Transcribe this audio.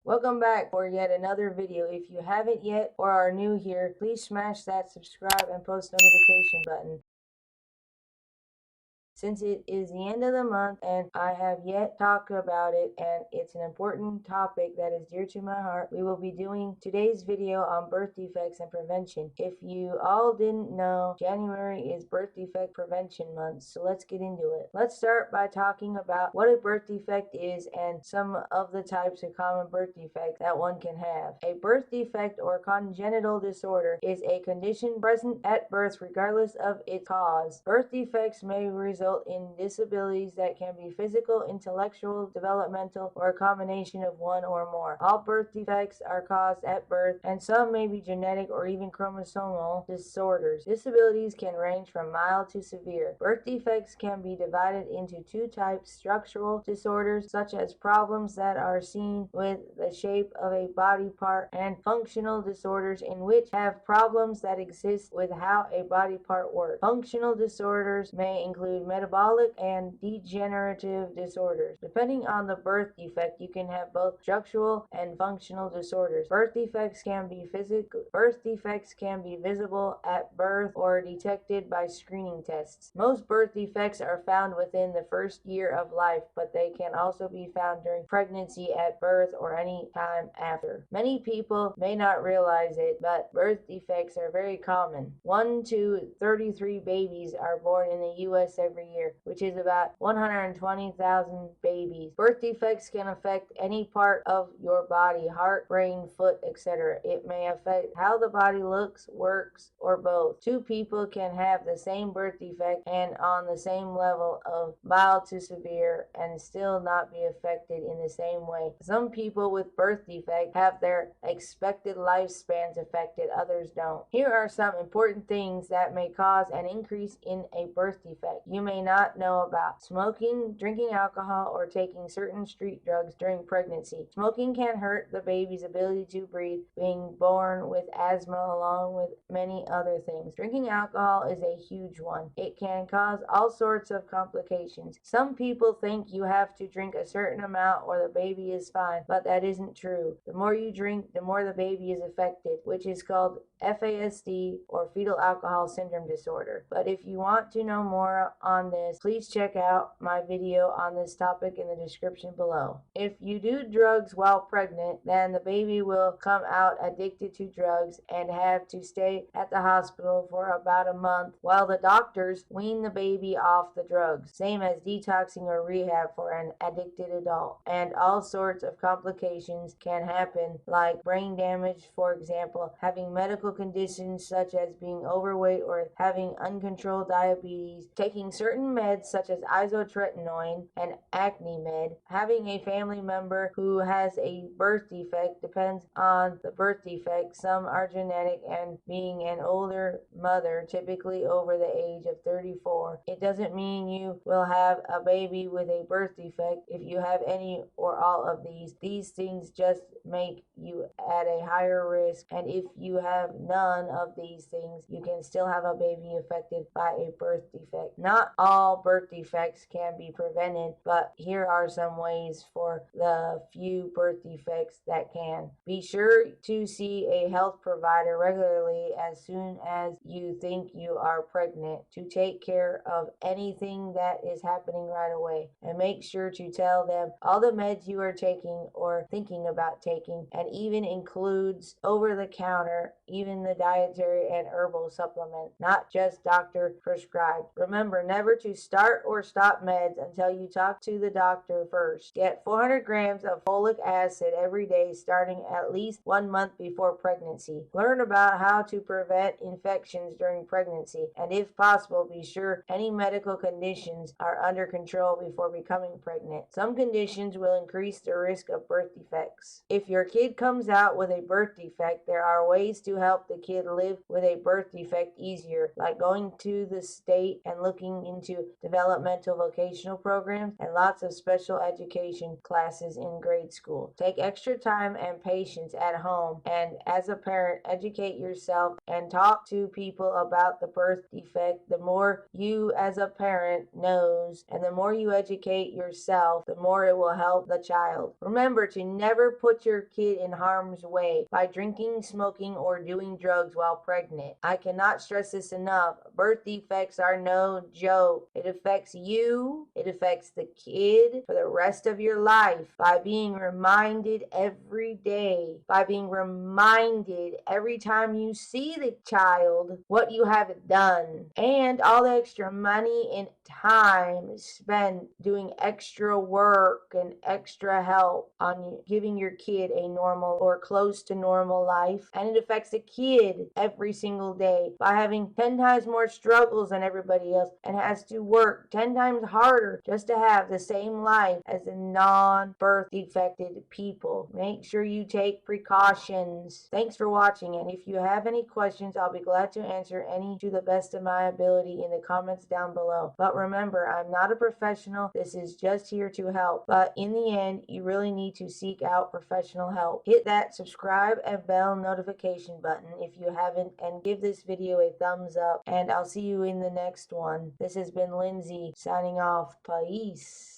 Welcome back for yet another video. If you haven't yet or are new here, please smash that subscribe and post notification button. Since it is the end of the month and I have yet talked about it and it's an important topic that is dear to my heart, we will be doing today's video on birth defects and prevention. If you all didn't know, January is birth defect prevention month, so let's get into it. Let's start by talking about what a birth defect is and some of the types of common birth defects that one can have. A birth defect or congenital disorder is a condition present at birth regardless of its cause. Birth defects may result in disabilities that can be physical, intellectual, developmental, or a combination of one or more. All birth defects are caused at birth, and some may be genetic or even chromosomal disorders. Disabilities can range from mild to severe. Birth defects can be divided into two types: structural disorders, such as problems that are seen with the shape of a body part, and functional disorders, in which have problems that exist with how a body part works. Functional disorders may include metabolic and degenerative disorders. Depending on the birth defect, you can have both structural and functional disorders. Birth defects can be visible at birth or detected by screening tests. Most birth defects are found within the first year of life, but they can also be found during pregnancy, at birth, or any time after. Many people may not realize it, but birth defects are very common. 1 to 33 babies are born in the U.S. every year, which is about 120,000 babies. Birth defects can affect any part of your body: heart, brain, foot, etc. It may affect how the body looks, works, or both. Two people can have the same birth defect and on the same level of mild to severe and still not be affected in the same way. Some people with birth defect have their expected lifespans affected, others don't. Here are some important things that may cause an increase in a birth defect you may not know about: smoking, drinking alcohol, or taking certain street drugs during pregnancy. Smoking can hurt the baby's ability to breathe, being born with asthma along with many other things. Drinking alcohol is a huge one. It can cause all sorts of complications. Some people think you have to drink a certain amount or the baby is fine, but that isn't true. The more you drink, the more the baby is affected, which is called FASD, or fetal alcohol syndrome disorder. But if you want to know more on this, please check out my video on this topic in the description below. If you do drugs while pregnant, then the baby will come out addicted to drugs and have to stay at the hospital for about a month while the doctors wean the baby off the drugs, same as detoxing or rehab for an addicted adult. And all sorts of complications can happen, like brain damage, for example, having medical conditions such as being overweight or having uncontrolled diabetes, taking certain meds such as isotretinoin and acne med, having a family member who has a birth defect. Depends on the birth defect. Some are genetic, and being an older mother, typically over the age of 34. It doesn't mean you will have a baby with a birth defect if you have any or all of these. These things just make you at a higher risk, and if you have none of these things, you can still have a baby affected by a birth defect. Not all birth defects can be prevented, but here are some ways for the few birth defects that can. Be sure to see a health provider regularly as soon as you think you are pregnant to take care of anything that is happening right away, and make sure to tell them all the meds you are taking or thinking about taking, and even includes over-the-counter, even the dietary and herbal supplements, not just doctor prescribed. Remember never to start or stop meds until you talk to the doctor first. Get 400 grams of folic acid every day starting at least 1 month before pregnancy. Learn about how to prevent infections during pregnancy, and if possible, be sure any medical conditions are under control before becoming pregnant. Some conditions will increase the risk of birth defects. If your kid comes out with a birth defect, there are ways to help the kid live with a birth defect easier, like going to the state and looking into developmental vocational programs and lots of special education classes in grade school. Take extra time and patience at home, and as a parent, educate yourself and talk to people about the birth defect. The more you as a parent knows and the more you educate yourself, the more it will help the child. Remember to never put your kid in harm's way by drinking, smoking, or doing drugs while pregnant. I cannot stress this enough. Birth defects are no joke. It affects you, it affects the kid for the rest of your life. By being reminded every day, by being reminded every time you see the child what you have done, and all the extra money and time spent doing extra work and extra help on giving your kid a normal or close to normal life. And it affects the kid every single day by having 10 times more struggles than everybody else and has to work 10 times harder just to have the same life as the non-birth defected people. Make sure you take precautions. Thanks for watching, and if you have any questions, I'll be glad to answer any to the best of my ability in the comments down below. But remember, I'm not a professional. This is just here to help. But in the end, you really need to seek out professional help. Hit that subscribe and bell notification button if you haven't, and give this video a thumbs up, and I'll see you in the next one. This has been Lindsay signing off. Peace.